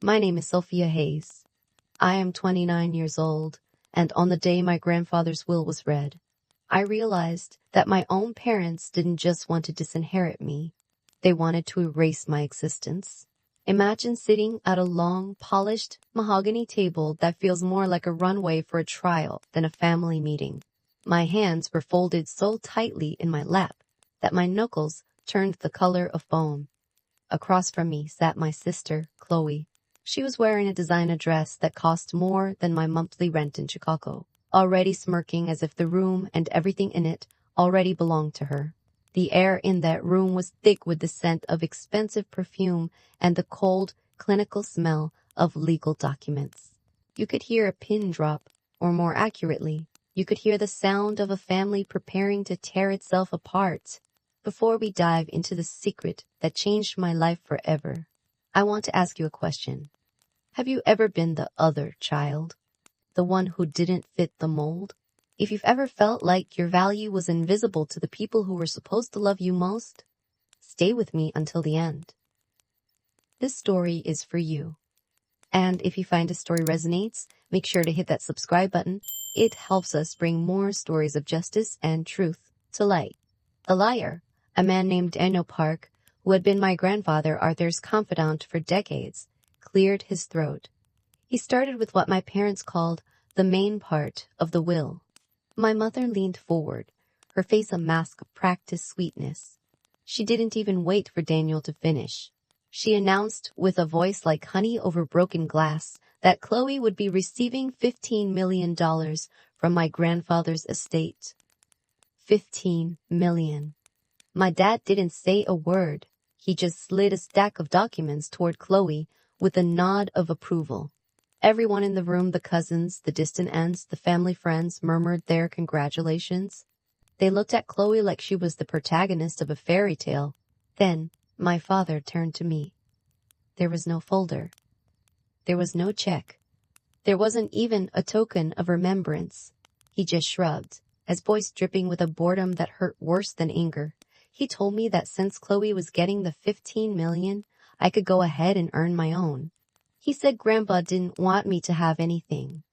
My name is Sophia Hayes. I am 29 years old, and on the day my grandfather's will was read, I realized that my own parents didn't just want to disinherit me. They wanted to erase my existence. Imagine sitting at a long, polished mahogany table that feels more like a runway for a trial than a family meeting. My hands were folded so tightly in my lap that my knuckles turned the color of foam. Across from me sat my sister, Chloe. She was wearing a designer dress that cost more than my monthly rent in Chicago, already smirking as if the room and everything in it already belonged to her. The air in that room was thick with the scent of expensive perfume and the cold, clinical smell of legal documents. You could hear a pin drop, or more accurately, you could hear the sound of a family preparing to tear itself apart. Before we dive into the secret that changed my life forever, I want to ask you a question. Have you ever been the other child? The one who didn't fit the mold? If you've ever felt like your value was invisible to the people who were supposed to love you most, stay with me until the end. This story is for you. And if you find a story resonates, make sure to hit that subscribe button. It helps us bring more stories of justice and truth to light. The liar, a man named Daniel Park, who had been my grandfather Arthur's confidant for decades, cleared his throat. He started with what my parents called the main part of the will. My mother leaned forward, her face a mask of practiced sweetness. She didn't even wait for Daniel to finish. She announced with a voice like honey over broken glass that Chloe would be receiving $15 million from my grandfather's estate. $15 million. My dad didn't say a word. He just slid a stack of documents toward Chloe with a nod of approval. Everyone in the room, the cousins, the distant aunts, the family friends, murmured their congratulations. They looked at Chloe like she was the protagonist of a fairy tale. Then, my father turned to me. There was no folder. There was no check. There wasn't even a token of remembrance. He just shrugged, his voice dripping with a boredom that hurt worse than anger. He told me that since Chloe was getting the $15 million, I could go ahead and earn my own. He said Grandpa didn't want me to have anything.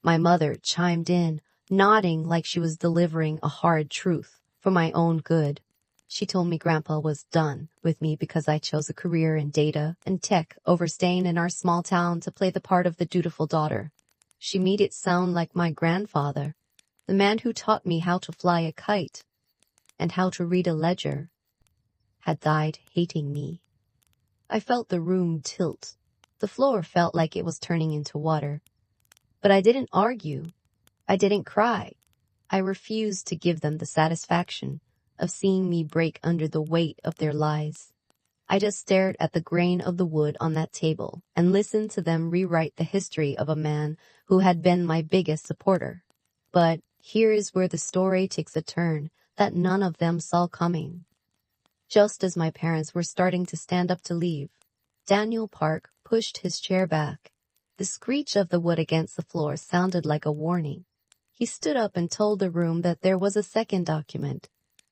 My mother chimed in, nodding like she was delivering a hard truth for my own good. She told me Grandpa was done with me because I chose a career in data and tech over staying in our small town to play the part of the dutiful daughter. She made it sound like my grandfather, the man who taught me how to fly a kite and how to read a ledger, had died hating me. I felt the room tilt. The floor felt like it was turning into water. But I didn't argue. I didn't cry. I refused to give them the satisfaction of seeing me break under the weight of their lies. I just stared at the grain of the wood on that table and listened to them rewrite the history of a man who had been my biggest supporter. But here is where the story takes a turn that none of them saw coming. Just as my parents were starting to stand up to leave, Daniel Park pushed his chair back. The screech of the wood against the floor sounded like a warning. He stood up and told the room that there was a second document,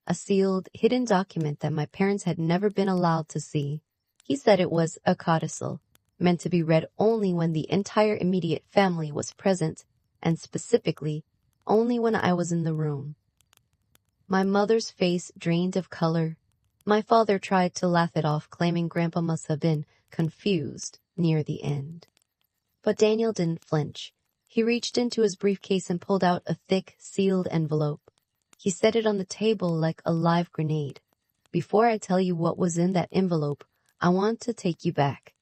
a sealed, hidden document that my parents had never been allowed to see. He said it was a codicil, meant to be read only when the entire immediate family was present, and specifically, only when I was in the room. My mother's face drained of color. My father tried to laugh it off, claiming Grandpa must have been confused near the end. But Daniel didn't flinch. He reached into his briefcase and pulled out a thick, sealed envelope. He set it on the table like a live grenade. Before I tell you what was in that envelope, I want to take you back.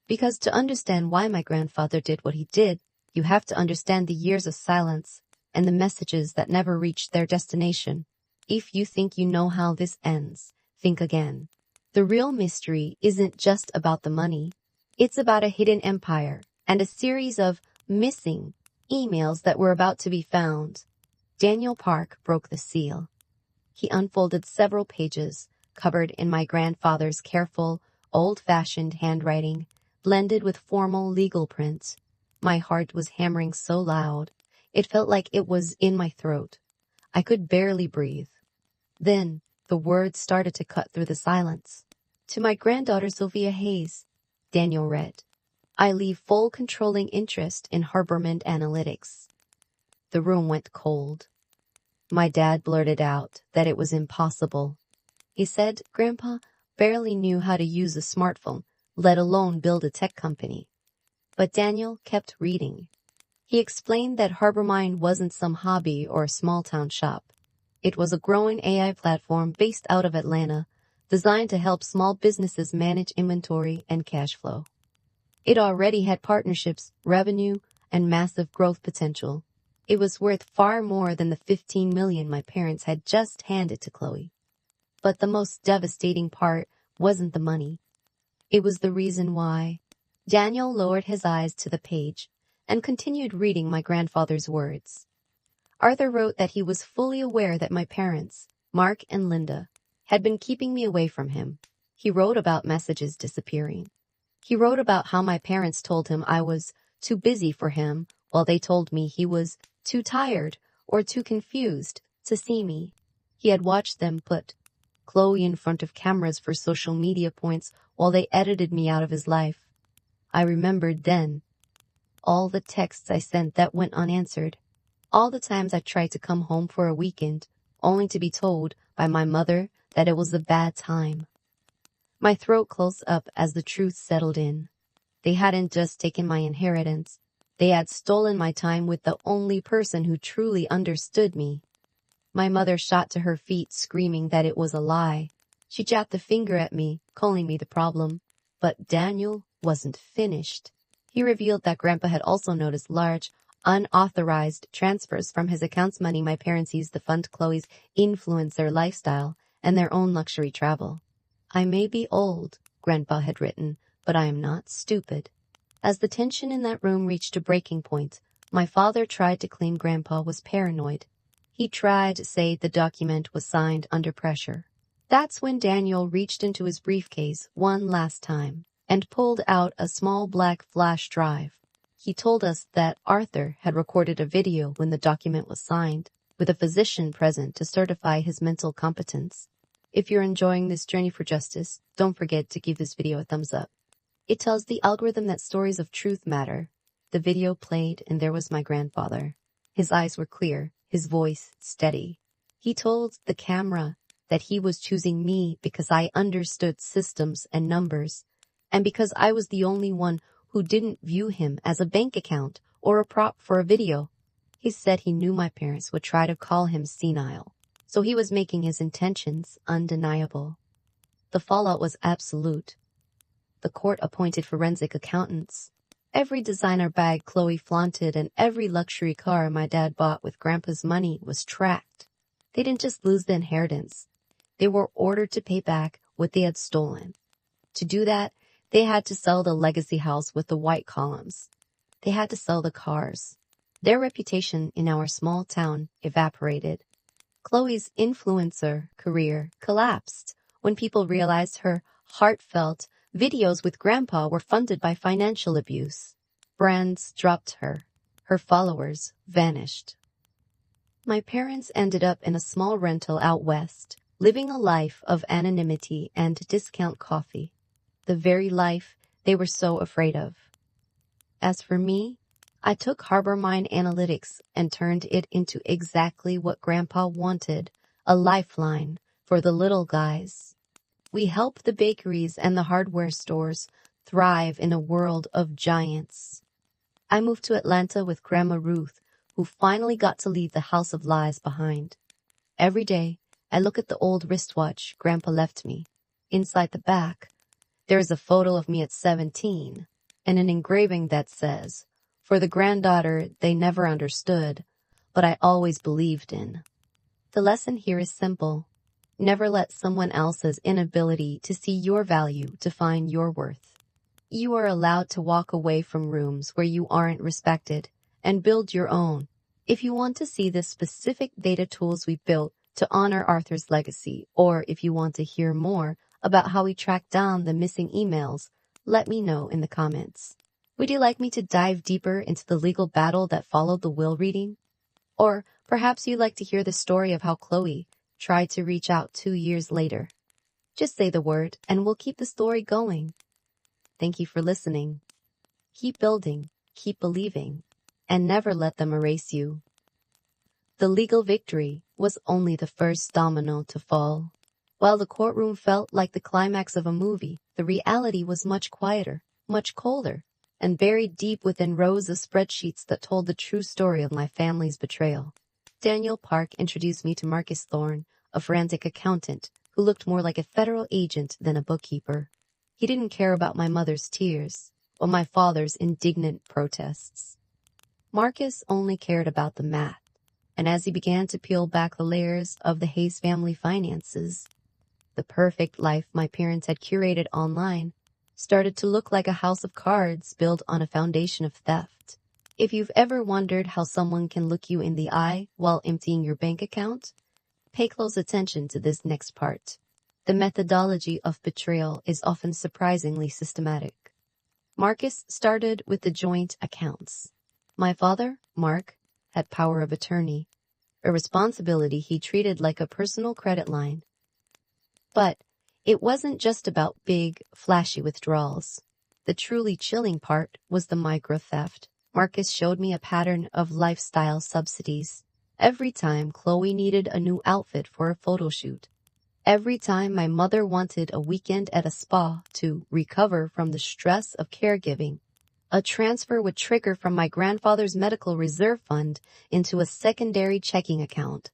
Because to understand why my grandfather did what he did, you have to understand the years of silence and the messages that never reached their destination. If you think you know how this ends, think again. The real mystery isn't just about the money. It's about a hidden empire and a series of missing emails that were about to be found. Daniel Park broke the seal. He unfolded several pages, covered in my grandfather's careful, old-fashioned handwriting, blended with formal legal print. My heart was hammering so loud, it felt like it was in my throat. I could barely breathe. Then, the words started to cut through the silence. To my granddaughter Sophia Hayes, Daniel read, I leave full controlling interest in Harborman Analytics. The room went cold. My dad blurted out that it was impossible. He said Grandpa barely knew how to use a smartphone, let alone build a tech company. But Daniel kept reading. He explained that Harbormine wasn't some hobby or a small-town shop. It was a growing AI platform based out of Atlanta, designed to help small businesses manage inventory and cash flow. It already had partnerships, revenue, and massive growth potential. It was worth far more than the $15 million my parents had just handed to Chloe. But the most devastating part wasn't the money. It was the reason why. Daniel lowered his eyes to the page and continued reading my grandfather's words. Arthur wrote that he was fully aware that my parents, Mark and Linda, had been keeping me away from him. He wrote about messages disappearing. He wrote about how my parents told him I was too busy for him, while they told me he was too tired or too confused to see me. He had watched them put Chloe in front of cameras for social media points while they edited me out of his life. I remembered then all the texts I sent that went unanswered, all the times I tried to come home for a weekend, only to be told by my mother that it was a bad time. My throat closed up as the truth settled in. They hadn't just taken my inheritance, they had stolen my time with the only person who truly understood me. My mother shot to her feet, screaming that it was a lie. She jabbed a finger at me, calling me the problem. But Daniel wasn't finished. He revealed that Grandpa had also noticed large, unauthorized transfers from his accounts, money my parents used to fund Chloe's influencer lifestyle and their own luxury travel. I may be old, Grandpa had written, but I am not stupid. As the tension in that room reached a breaking point, my father tried to claim Grandpa was paranoid. He tried to say the document was signed under pressure. That's when Daniel reached into his briefcase one last time and pulled out a small black flash drive. He told us that Arthur had recorded a video when the document was signed, with a physician present to certify his mental competence. If you're enjoying this journey for justice, don't forget to give this video a thumbs up. It tells the algorithm that stories of truth matter. The video played and there was my grandfather. His eyes were clear, his voice steady. He told the camera that he was choosing me because I understood systems and numbers, and because I was the only one who didn't view him as a bank account or a prop for a video. He said he knew my parents would try to call him senile, so he was making his intentions undeniable. The fallout was absolute. The court appointed forensic accountants. Every designer bag Chloe flaunted and every luxury car my dad bought with Grandpa's money was tracked. They didn't just lose the inheritance. They were ordered to pay back what they had stolen. To do that, they had to sell the legacy house with the white columns. They had to sell the cars. Their reputation in our small town evaporated. Chloe's influencer career collapsed when people realized her heartfelt videos with Grandpa were funded by financial abuse. Brands dropped her. Her followers vanished. My parents ended up in a small rental out west, living a life of anonymity and discount coffee. The very life they were so afraid of. As for me, I took Harbormine Analytics and turned it into exactly what Grandpa wanted, a lifeline for the little guys. We help the bakeries and the hardware stores thrive in a world of giants. I moved to Atlanta with Grandma Ruth, who finally got to leave the house of lies behind. Every day, I look at the old wristwatch Grandpa left me. Inside the back, there is a photo of me at 17 and an engraving that says, "For the granddaughter they never understood, but I always believed in." The lesson here is simple. Never let someone else's inability to see your value define your worth. You are allowed to walk away from rooms where you aren't respected and build your own. If you want to see the specific data tools we built to honor Arthur's legacy, or if you want to hear more about how we tracked down the missing emails, let me know in the comments. Would you like me to dive deeper into the legal battle that followed the will reading? Or perhaps you'd like to hear the story of how Chloe tried to reach out 2 years later. Just say the word and we'll keep the story going. Thank you for listening. Keep building, keep believing, and never let them erase you. The legal victory was only the first domino to fall. While the courtroom felt like the climax of a movie, the reality was much quieter, much colder, and buried deep within rows of spreadsheets that told the true story of my family's betrayal. Daniel Park introduced me to Marcus Thorne, a forensic accountant who looked more like a federal agent than a bookkeeper. He didn't care about my mother's tears or my father's indignant protests. Marcus only cared about the math, and as he began to peel back the layers of the Hayes family finances, the perfect life my parents had curated online started to look like a house of cards built on a foundation of theft. If you've ever wondered how someone can look you in the eye while emptying your bank account, pay close attention to this next part. The methodology of betrayal is often surprisingly systematic. Marcus started with the joint accounts. My father, Mark, had power of attorney, a responsibility he treated like a personal credit line. But it wasn't just about big, flashy withdrawals. The truly chilling part was the micro-theft. Marcus showed me a pattern of lifestyle subsidies. Every time Chloe needed a new outfit for a photo shoot, every time my mother wanted a weekend at a spa to recover from the stress of caregiving, a transfer would trigger from my grandfather's medical reserve fund into a secondary checking account.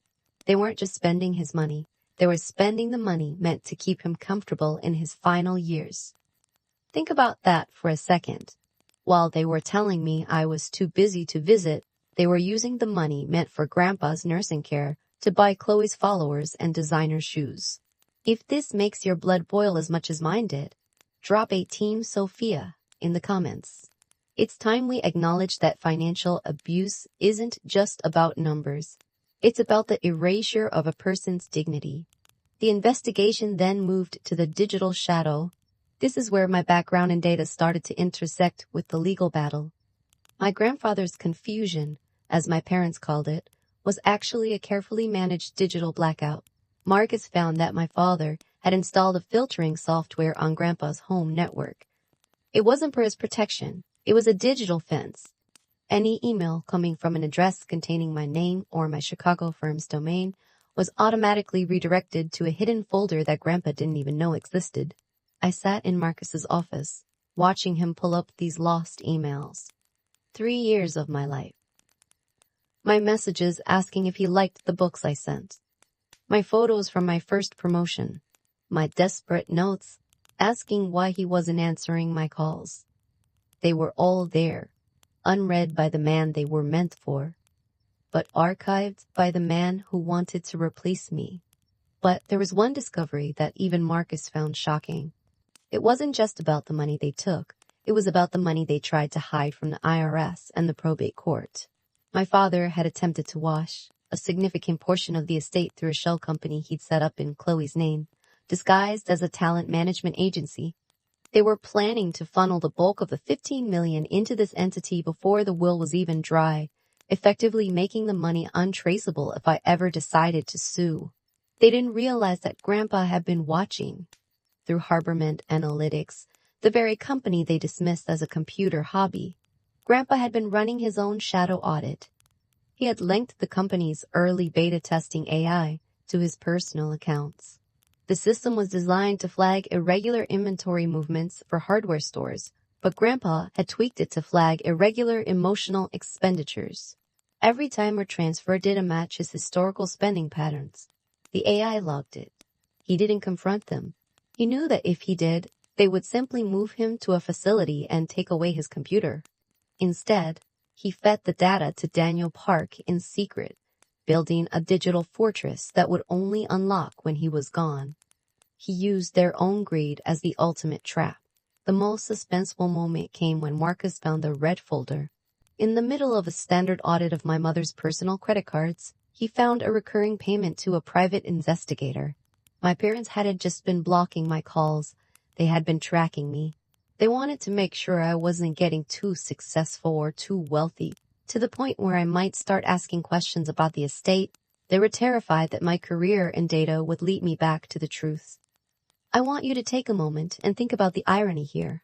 They weren't just spending his money. They were spending the money meant to keep him comfortable in his final years. Think about that for a second. While they were telling me I was too busy to visit, they were using the money meant for Grandpa's nursing care to buy Chloe's followers and designer shoes. If this makes your blood boil as much as mine did, drop a Team Sophia in the comments. It's time we acknowledge that financial abuse isn't just about numbers. It's about the erasure of a person's dignity. The investigation then moved to the digital shadow. This is where my background in data started to intersect with the legal battle. My grandfather's confusion, as my parents called it, was actually a carefully managed digital blackout. Marcus found that my father had installed a filtering software on Grandpa's home network. It wasn't for his protection. It was a digital fence. Any email coming from an address containing my name or my Chicago firm's domain was automatically redirected to a hidden folder that Grandpa didn't even know existed. I sat in Marcus's office, watching him pull up these lost emails. 3 years of my life. My messages asking if he liked the books I sent. My photos from my first promotion. My desperate notes asking why he wasn't answering my calls. They were all there, unread by the man they were meant for, but archived by the man who wanted to replace me. But there was one discovery that even Marcus found shocking. It wasn't just about the money they took. It was about the money they tried to hide from the IRS and the probate court. My father had attempted to wash a significant portion of the estate through a shell company he'd set up in Chloe's name, disguised as a talent management agency. They were planning to funnel the bulk of the $15 million into this entity before the will was even dry, effectively making the money untraceable if I ever decided to sue. They didn't realize that Grandpa had been watching. Through Harborment Analytics, the very company they dismissed as a computer hobby, Grandpa had been running his own shadow audit. He had linked the company's early beta testing AI to his personal accounts. The system was designed to flag irregular inventory movements for hardware stores, but Grandpa had tweaked it to flag irregular emotional expenditures. Every time a transfer didn't match his historical spending patterns, the AI logged it. He didn't confront them. He knew that if he did, they would simply move him to a facility and take away his computer. Instead, he fed the data to Daniel Park in secret, building a digital fortress that would only unlock when he was gone. He used their own greed as the ultimate trap. The most suspenseful moment came when Marcus found the red folder. In the middle of a standard audit of my mother's personal credit cards, he found a recurring payment to a private investigator. My parents hadn't just been blocking my calls, they had been tracking me. They wanted to make sure I wasn't getting too successful or too wealthy, to the point where I might start asking questions about the estate. They were terrified that my career in data would lead me back to the truth. I want you to take a moment and think about the irony here.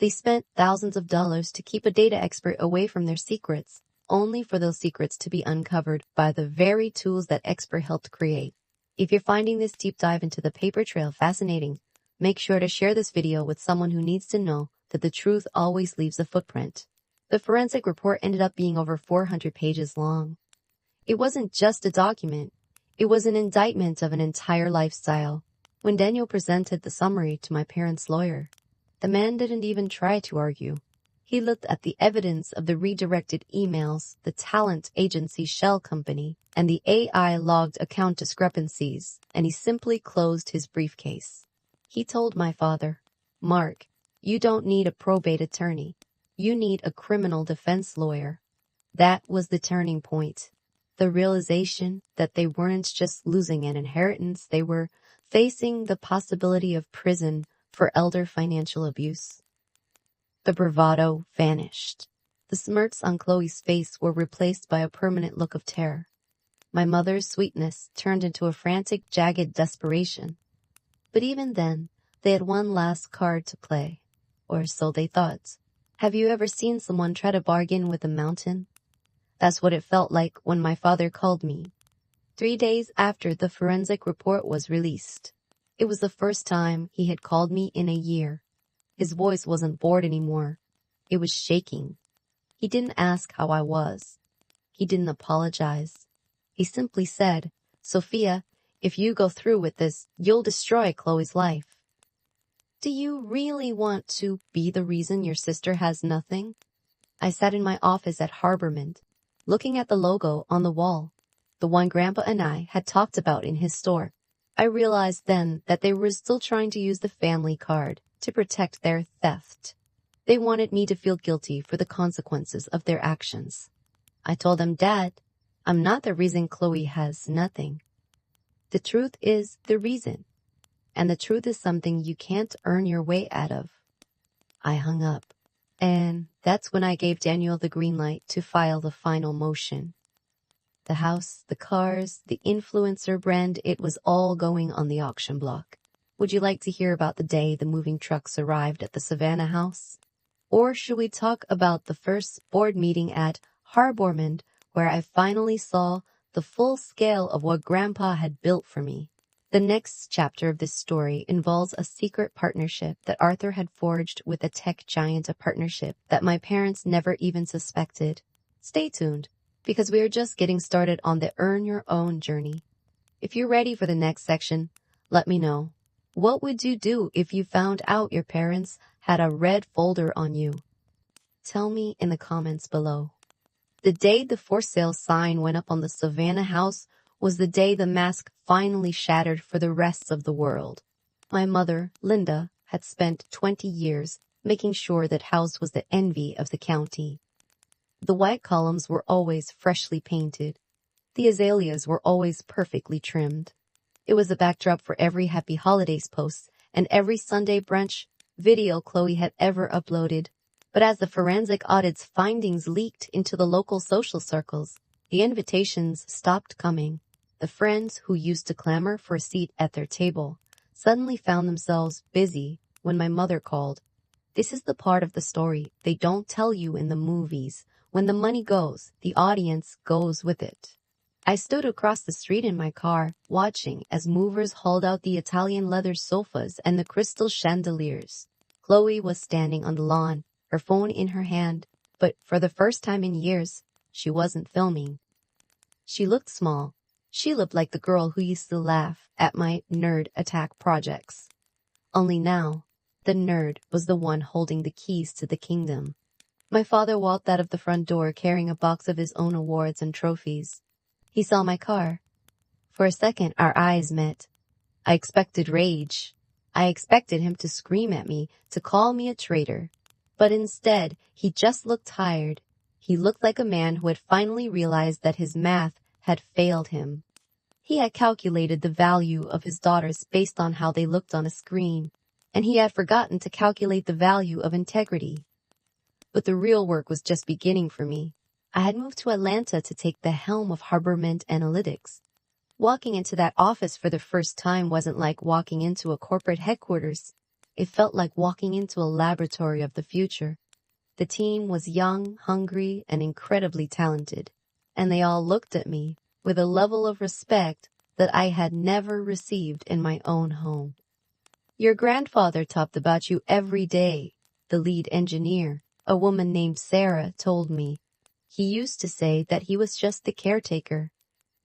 They spent thousands of dollars to keep a data expert away from their secrets, only for those secrets to be uncovered by the very tools that expert helped create. If you're finding this deep dive into the paper trail fascinating, make sure to share this video with someone who needs to know that the truth always leaves a footprint. The forensic report ended up being over 400 pages long. It wasn't just a document. It was an indictment of an entire lifestyle. When Daniel presented the summary to my parents' lawyer, the man didn't even try to argue. He looked at the evidence of the redirected emails, the talent agency shell company, and the AI-logged account discrepancies, and he simply closed his briefcase. He told my father, "Mark, you don't need a probate attorney. You need a criminal defense lawyer." That was the turning point. The realization that they weren't just losing an inheritance, they were facing the possibility of prison for elder financial abuse. The bravado vanished. The smirks on Chloe's face were replaced by a permanent look of terror. My mother's sweetness turned into a frantic, jagged desperation. But even then, they had one last card to play. Or so they thought. Have you ever seen someone try to bargain with a mountain? That's what it felt like when my father called me. 3 days after the forensic report was released. It was the first time he had called me in a year. His voice wasn't bored anymore. It was shaking. He didn't ask how I was. He didn't apologize. He simply said, "Sophia, if you go through with this, you'll destroy Chloe's life. Do you really want to be the reason your sister has nothing?" I sat in my office at Harbormond, looking at the logo on the wall, the one Grandpa and I had talked about in his store. I realized then that they were still trying to use the family card to protect their theft. They wanted me to feel guilty for the consequences of their actions. I told them, "Dad, I'm not the reason Chloe has nothing. The truth is the reason. And the truth is something you can't earn your way out of." I hung up. And that's when I gave Daniel the green light to file the final motion. The house, the cars, the influencer brand, it was all going on the auction block. Would you like to hear about the day the moving trucks arrived at the Savannah house? Or should we talk about the first board meeting at Harbormond, where I finally saw the full scale of what Grandpa had built for me? The next chapter of this story involves a secret partnership that Arthur had forged with a tech giant, a partnership that my parents never even suspected. Stay tuned, because we are just getting started on the Earn Your Own journey. If you're ready for the next section, let me know. What would you do if you found out your parents had a red folder on you? Tell me in the comments below. The day the for sale sign went up on the Savannah house was the day the mask finally shattered for the rest of the world. My mother, Linda, had spent 20 years making sure that house was the envy of the county. The white columns were always freshly painted. The azaleas were always perfectly trimmed. It was the backdrop for every Happy Holidays post and every Sunday brunch video Chloe had ever uploaded. But as the forensic audit's findings leaked into the local social circles, the invitations stopped coming. The friends who used to clamor for a seat at their table suddenly found themselves busy when my mother called. This is the part of the story they don't tell you in the movies. When the money goes, the audience goes with it. I stood across the street in my car, watching as movers hauled out the Italian leather sofas and the crystal chandeliers. Chloe was standing on the lawn, her phone in her hand, but for the first time in years, she wasn't filming. She looked small. She looked like the girl who used to laugh at my nerd attack projects. Only now, the nerd was the one holding the keys to the kingdom. My father walked out of the front door carrying a box of his own awards and trophies. He saw my car. For a second, our eyes met. I expected rage. I expected him to scream at me, to call me a traitor. But instead, he just looked tired. He looked like a man who had finally realized that his math had failed him. He had calculated the value of his daughters based on how they looked on a screen, and he had forgotten to calculate the value of integrity. But the real work was just beginning for me. I had moved to Atlanta to take the helm of Harbormond Analytics. Walking into that office for the first time wasn't like walking into a corporate headquarters. It felt like walking into a laboratory of the future. The team was young, hungry, and incredibly talented, and they all looked at me with a level of respect that I had never received in my own home. Your grandfather talked about you every day, the lead engineer, a woman named Sarah, told me. He used to say that he was just the caretaker.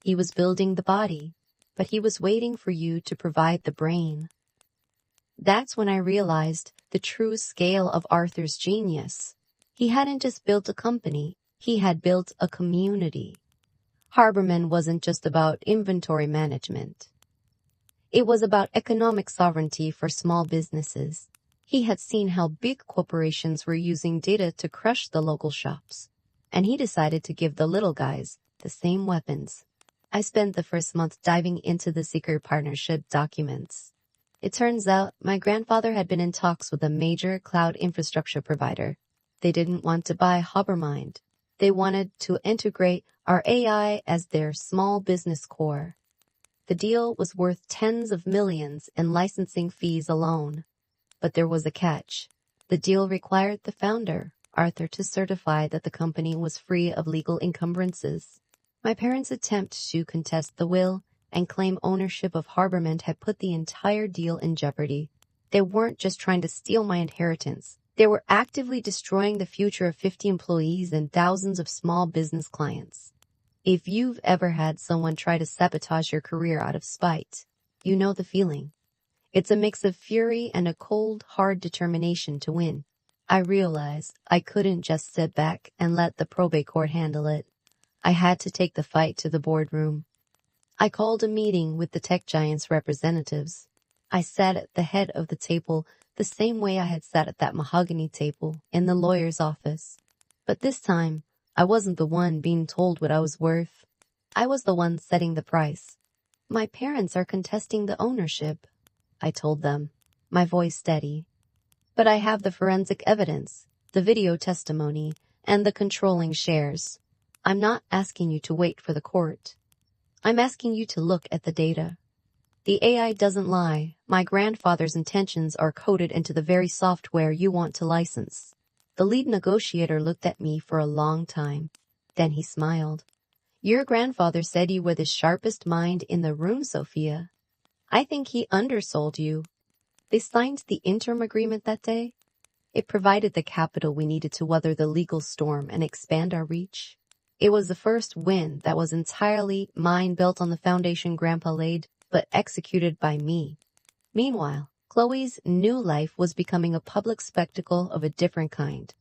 He was building the body, but he was waiting for you to provide the brain. That's when I realized the true scale of Arthur's genius. He hadn't just built a company, he had built a community. Harborman wasn't just about inventory management. It was about economic sovereignty for small businesses. He had seen how big corporations were using data to crush the local shops, and he decided to give the little guys the same weapons. I spent the first month diving into the secret partnership documents. It turns out my grandfather had been in talks with a major cloud infrastructure provider. They didn't want to buy Hovermind. They wanted to integrate our AI as their small business core. The deal was worth tens of millions in licensing fees alone. But there was a catch. The deal required the founder, Arthur, to certify that the company was free of legal encumbrances. My parents' attempt to contest the will and claim ownership of Harborman had put the entire deal in jeopardy. They weren't just trying to steal my inheritance. They were actively destroying the future of 50 employees and thousands of small business clients. If you've ever had someone try to sabotage your career out of spite, you know the feeling. It's a mix of fury and a cold, hard determination to win. I realized I couldn't just sit back and let the probate court handle it. I had to take the fight to the boardroom. I called a meeting with the tech giant's representatives. I sat at the head of the table the same way I had sat at that mahogany table in the lawyer's office. But this time, I wasn't the one being told what I was worth. I was the one setting the price. My parents are contesting the ownership, I told them, my voice steady. But I have the forensic evidence, the video testimony, and the controlling shares. I'm not asking you to wait for the court. I'm asking you to look at the data. The AI doesn't lie. My grandfather's intentions are coded into the very software you want to license. The lead negotiator looked at me for a long time. Then he smiled. Your grandfather said you were the sharpest mind in the room, Sophia. I think he undersold you. They signed the interim agreement that day. It provided the capital we needed to weather the legal storm and expand our reach. It was the first win that was entirely mine, built on the foundation Grandpa laid, but executed by me. Meanwhile, Chloe's new life was becoming a public spectacle of a different kind.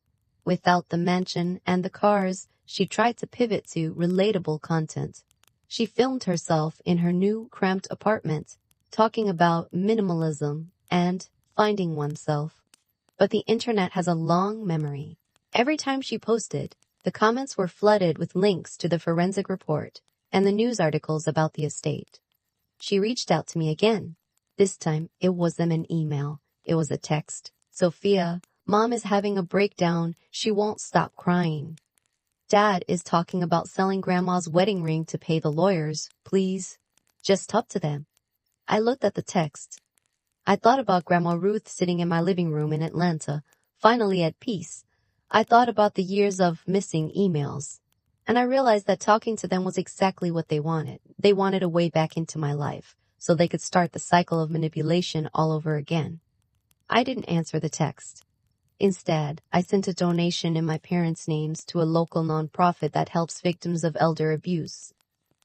Without the mansion and the cars, she tried to pivot to relatable content. She filmed herself in her new cramped apartment, talking about minimalism and finding oneself. But the internet has a long memory. Every time she posted, the comments were flooded with links to the forensic report and the news articles about the estate. She reached out to me again. This time, it wasn't an email. It was a text. Sophia, Mom is having a breakdown. She won't stop crying. Dad is talking about selling Grandma's wedding ring to pay the lawyers. Please, just talk to them. I looked at the text. I thought about Grandma Ruth sitting in my living room in Atlanta, finally at peace. I thought about the years of missing emails. And I realized that talking to them was exactly what they wanted. They wanted a way back into my life, so they could start the cycle of manipulation all over again. I didn't answer the text. Instead, I sent a donation in my parents' names to a local nonprofit that helps victims of elder abuse.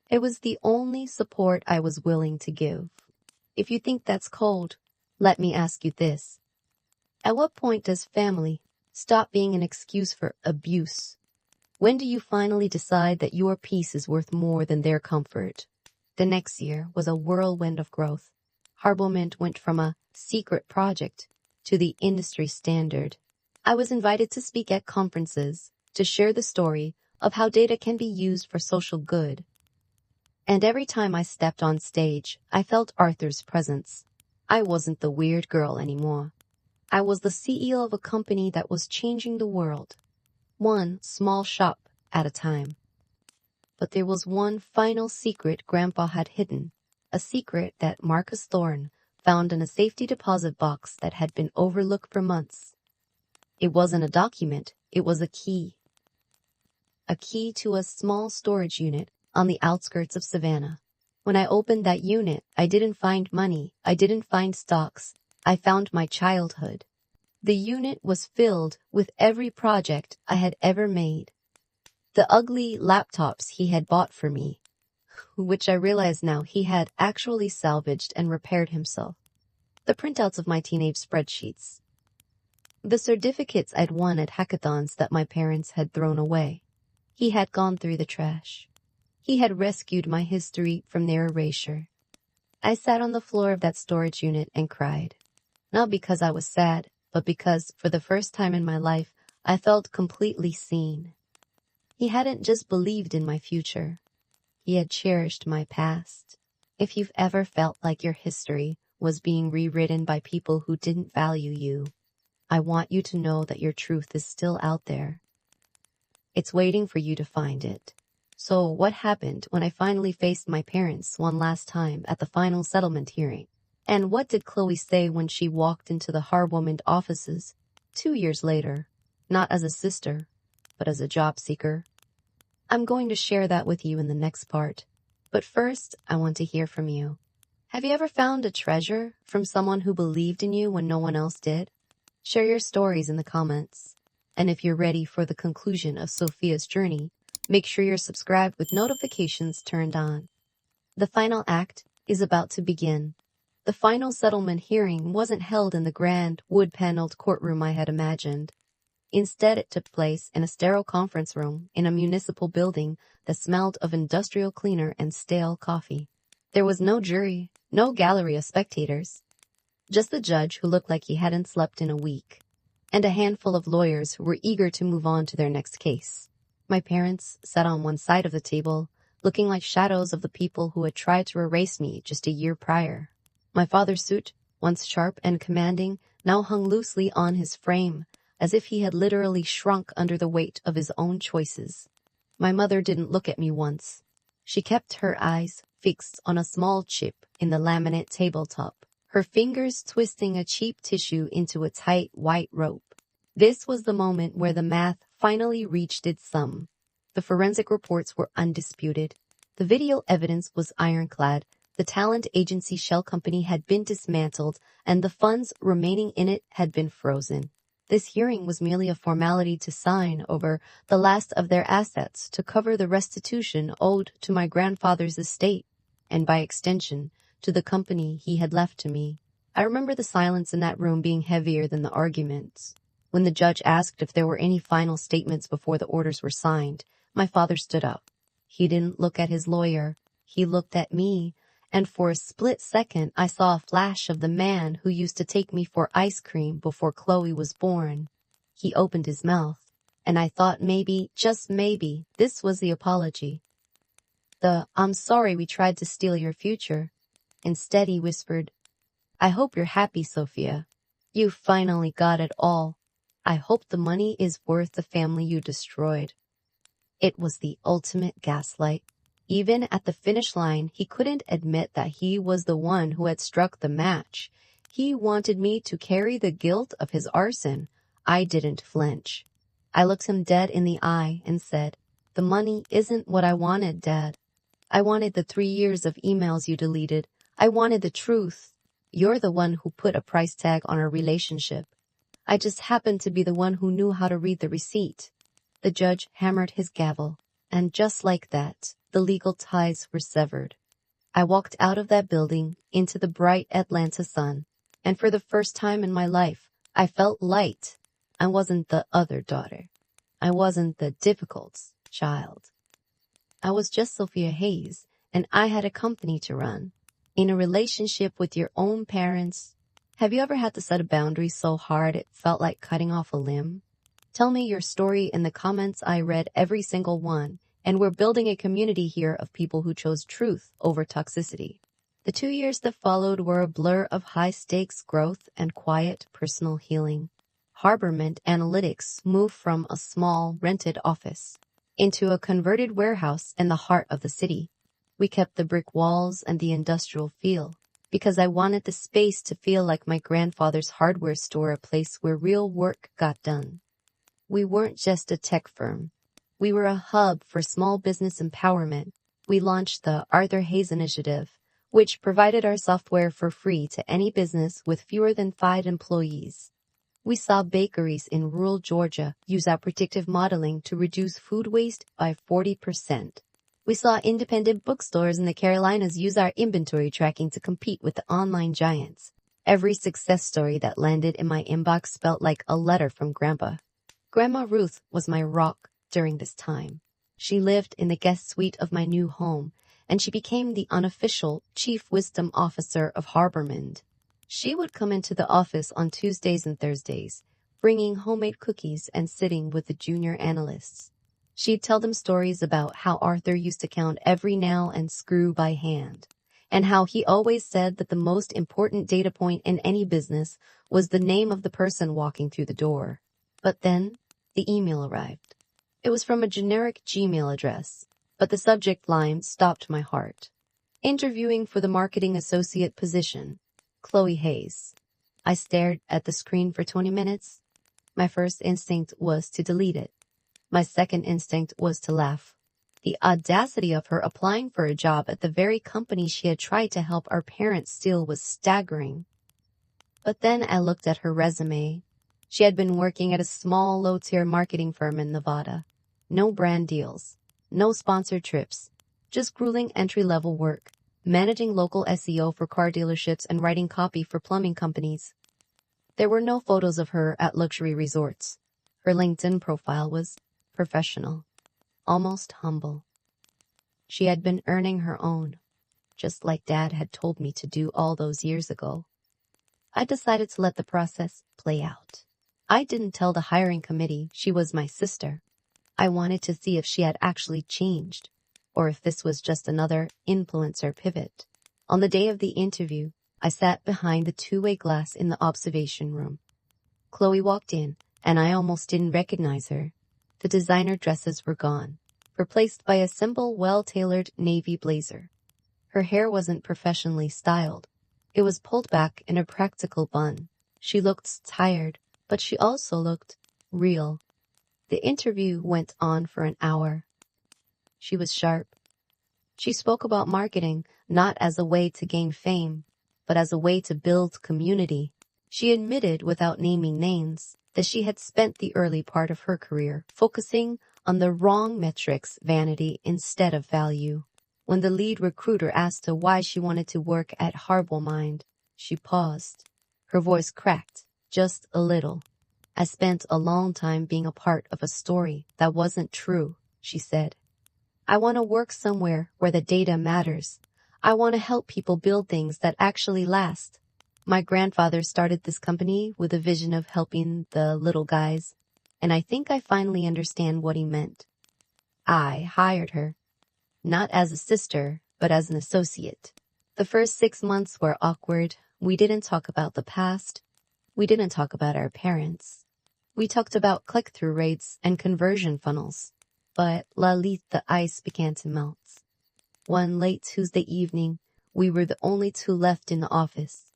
It was the only support I was willing to give. If you think that's cold, let me ask you this. At what point does family stop being an excuse for abuse? When do you finally decide that your peace is worth more than their comfort? The next year was a whirlwind of growth. Harborman went from a secret project to the industry standard. I was invited to speak at conferences to share the story of how data can be used for social good. And every time I stepped on stage, I felt Arthur's presence. I wasn't the weird girl anymore. I was the CEO of a company that was changing the world, one small shop at a time. But there was one final secret Grandpa had hidden, a secret that Marcus Thorne, found in a safety deposit box that had been overlooked for months. It wasn't a document, it was a key. A key to a small storage unit on the outskirts of Savannah. When I opened that unit, I didn't find money, I didn't find stocks, I found my childhood. The unit was filled with every project I had ever made. The ugly laptops he had bought for me, which I realize now he had actually salvaged and repaired himself. The printouts of my teenage spreadsheets. The certificates I'd won at hackathons that my parents had thrown away. He had gone through the trash. He had rescued my history from their erasure. I sat on the floor of that storage unit and cried. Not because I was sad, but because, for the first time in my life, I felt completely seen. He hadn't just believed in my future. He had cherished my past. If you've ever felt like your history was being rewritten by people who didn't value you, I want you to know that your truth is still out there. It's waiting for you to find it. So what happened when I finally faced my parents one last time at the final settlement hearing? And what did Chloe say when she walked into the Harwoman offices 2 years later, not as a sister, but as a job seeker? I'm going to share that with you in the next part. But first, I want to hear from you. Have you ever found a treasure from someone who believed in you when no one else did? Share your stories in the comments. And if you're ready for the conclusion of Sophia's journey, make sure you're subscribed with notifications turned on. The final act is about to begin. The final settlement hearing wasn't held in the grand, wood-paneled courtroom I had imagined. Instead, it took place in a sterile conference room in a municipal building that smelled of industrial cleaner and stale coffee. There was no jury, no gallery of spectators. Just the judge who looked like he hadn't slept in a week, and a handful of lawyers who were eager to move on to their next case. My parents sat on one side of the table, looking like shadows of the people who had tried to erase me just a year prior. My father's suit, once sharp and commanding, now hung loosely on his frame, as if he had literally shrunk under the weight of his own choices. My mother didn't look at me once. She kept her eyes fixed on a small chip in the laminate tabletop, her fingers twisting a cheap tissue into a tight white rope. This was the moment where the math finally reached its sum. The forensic reports were undisputed. The video evidence was ironclad. The talent agency shell company had been dismantled, and the funds remaining in it had been frozen. This hearing was merely a formality to sign over the last of their assets to cover the restitution owed to my grandfather's estate, and by extension, to the company he had left to me. I remember the silence in that room being heavier than the arguments. When the judge asked if there were any final statements before the orders were signed, my father stood up. He didn't look at his lawyer. He looked at me, and for a split second I saw a flash of the man who used to take me for ice cream before Chloe was born. He opened his mouth, and I thought maybe, just maybe, this was the apology. I'm sorry we tried to steal your future. Instead, he whispered, I hope you're happy, Sophia. You finally got it all. I hope the money is worth the family you destroyed. It was the ultimate gaslight. Even at the finish line, he couldn't admit that he was the one who had struck the match. He wanted me to carry the guilt of his arson. I didn't flinch. I looked him dead in the eye and said, The money isn't what I wanted, Dad. I wanted the 3 years of emails you deleted. I wanted the truth. You're the one who put a price tag on our relationship. I just happened to be the one who knew how to read the receipt. The judge hammered his gavel, and just like that, the legal ties were severed. I walked out of that building into the bright Atlanta sun, and for the first time in my life, I felt light. I wasn't the other daughter. I wasn't the difficult child. I was just Sophia Hayes, and I had a company to run. In a relationship with your own parents, have you ever had to set a boundary so hard it felt like cutting off a limb? Tell me your story in the comments. I read every single one, and we're building a community here of people who chose truth over toxicity. The 2 years that followed were a blur of high-stakes growth and quiet personal healing. Harborment Analytics moved from a small, rented office into a converted warehouse in the heart of the city. We kept the brick walls and the industrial feel, because I wanted the space to feel like my grandfather's hardware store, a place where real work got done. We weren't just a tech firm. We were a hub for small business empowerment. We launched the Arthur Hayes Initiative, which provided our software for free to any business with fewer than 5 employees. We saw bakeries in rural Georgia use our predictive modeling to reduce food waste by 40%. We saw independent bookstores in the Carolinas use our inventory tracking to compete with the online giants. Every success story that landed in my inbox felt like a letter from Grandpa. Grandma Ruth was my rock during this time. She lived in the guest suite of my new home, and she became the unofficial Chief Wisdom Officer of Harbormond. She would come into the office on Tuesdays and Thursdays, bringing homemade cookies and sitting with the junior analysts. She'd tell them stories about how Arthur used to count every nail and screw by hand, and how he always said that the most important data point in any business was the name of the person walking through the door. But then, the email arrived. It was from a generic Gmail address, but the subject line stopped my heart. Interviewing for the marketing associate position. Sophia Hayes. I stared at the screen for 20 minutes. My first instinct was to delete it. My second instinct was to laugh. The audacity of her applying for a job at the very company she had tried to help our parents steal was staggering. But then I looked at her resume. She had been working at a small, low-tier marketing firm in Nevada. No brand deals, no sponsored trips, just grueling entry-level work, managing local SEO for car dealerships and writing copy for plumbing companies. There were no photos of her at luxury resorts. Her LinkedIn profile was professional, almost humble. She had been earning her own, just like Dad had told me to do all those years ago. I decided to let the process play out. I didn't tell the hiring committee she was my sister. I wanted to see if she had actually changed, or if this was just another influencer pivot. On the day of the interview, I sat behind the two-way glass in the observation room. Chloe walked in, and I almost didn't recognize her. The designer dresses were gone, replaced by a simple, well-tailored navy blazer. Her hair wasn't professionally styled. It was pulled back in a practical bun. She looked tired, but she also looked real. The interview went on for an hour. She was sharp. She spoke about marketing not as a way to gain fame, but as a way to build community. She admitted, without naming names, that she had spent the early part of her career focusing on the wrong metrics, vanity instead of value. When the lead recruiter asked her why she wanted to work at Harbormond, she paused. Her voice cracked, just a little. I spent a long time being a part of a story that wasn't true, she said. I want to work somewhere where the data matters. I want to help people build things that actually last. My grandfather started this company with a vision of helping the little guys, and I think I finally understand what he meant. I hired her, not as a sister, but as an associate. The first 6 months were awkward. We didn't talk about the past. We didn't talk about our parents. We talked about click-through rates and conversion funnels. But the ice began to melt. One late Tuesday evening, we were the only two left in the office.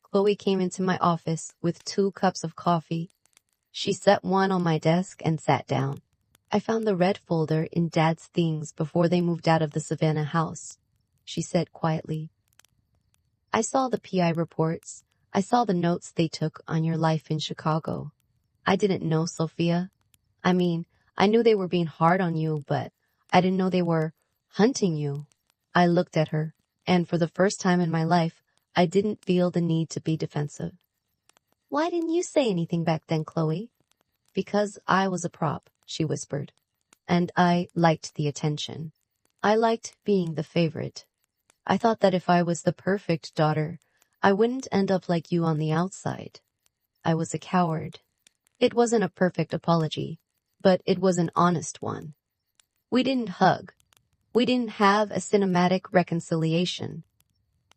Chloe came into my office with 2 cups of coffee. She set one on my desk and sat down. I found the red folder in Dad's things before they moved out of the Savannah house, she said quietly. I saw the PI reports. I saw the notes they took on your life in Chicago. I didn't know Sophia. I knew they were being hard on you, but I didn't know they were hunting you. I looked at her, and for the first time in my life, I didn't feel the need to be defensive. Why didn't you say anything back then, Chloe? Because I was a prop, she whispered, and I liked the attention. I liked being the favorite. I thought that if I was the perfect daughter, I wouldn't end up like you on the outside. I was a coward. It wasn't a perfect apology, but it was an honest one. We didn't hug. We didn't have a cinematic reconciliation.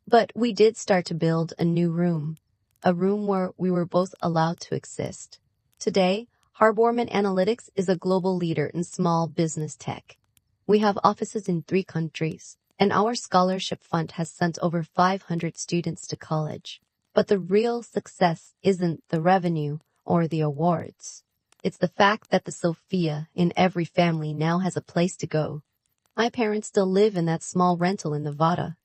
But we did start to build a new room, a room where we were both allowed to exist. Today, Harbormond Analytics is a global leader in small business tech. We have offices in 3 countries, And our scholarship fund has sent over 500 students to college. But the real success isn't the revenue or the awards. It's the fact that the Sophia in every family now has a place to go. My parents still live in that small rental in Nevada.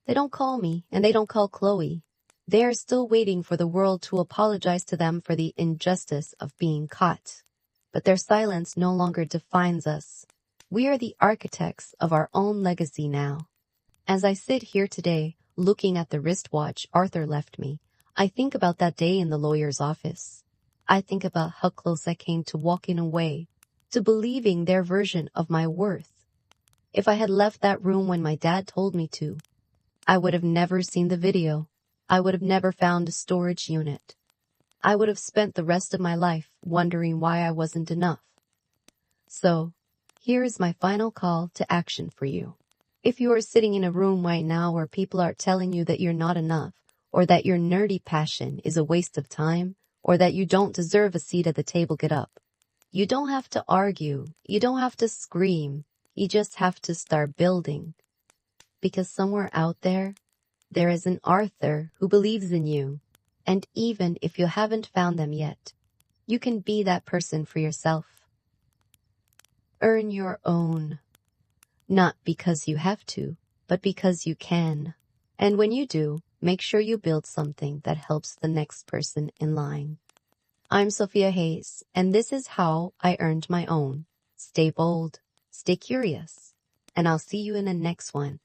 They don't call me, and they don't call Chloe. They are still waiting for the world to apologize to them for the injustice of being caught. But their silence no longer defines us. We are the architects of our own legacy now. As I sit here today, looking at the wristwatch Arthur left me, I think about that day in the lawyer's office. I think about how close I came to walking away, to believing their version of my worth. If I had left that room when my dad told me to, I would have never seen the video. I would have never found a storage unit. I would have spent the rest of my life wondering why I wasn't enough. So, here is my final call to action for you. If you are sitting in a room right now where people are telling you that you're not enough, or that your nerdy passion is a waste of time, or that you don't deserve a seat at the table, get up. You don't have to argue. You don't have to scream. You just have to start building. Because somewhere out there is an Arthur who believes in you. And even if you haven't found them yet, you can be that person for yourself. Earn your own. Not because you have to, but because you can. And when you do, make sure you build something that helps the next person in line. I'm Sophia Hayes, and this is how I earned my own. Stay bold, stay curious, and I'll see you in the next one.